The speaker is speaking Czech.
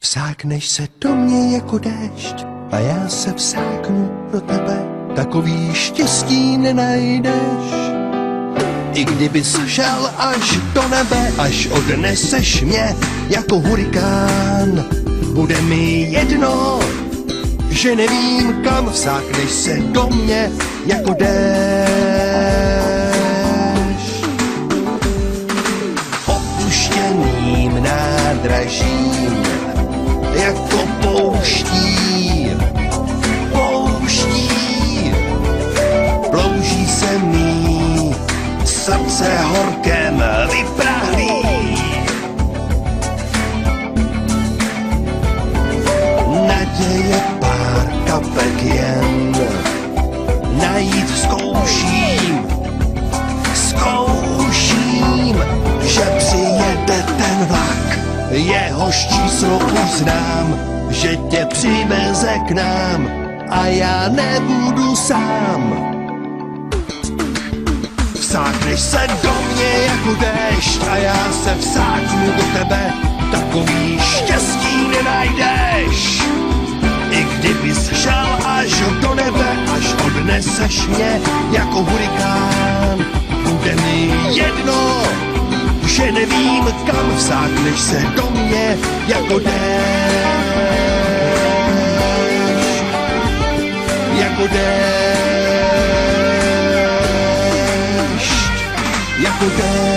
Vsákneš se do mě jako déšť a já se vsáknu do tebe. Takový štěstí nenajdeš. I kdybys šel až do nebe, až odneseš mě jako hurikán, bude mi jedno, že nevím kam. Vsákneš se do mě jako déšť. Opuštěným nádražím jako pouští, plouží se mý srdce horkem vyprahlý. Naděje pár kapek jen najít zkouším, že přijede ten vlak, jehož číslo už znám, že tě přiveze k nám a já nebudu sám. Vsákneš se do mě jako déšť a já se vsáknu do tebe, takový štěstí nenajdeš. I kdybys šel až do nebe, až odneseš mě jako hurikán, bude mi jedno, že nevím kam. Vsákneš se do mě jako déšť, jako déšť, jako déšť.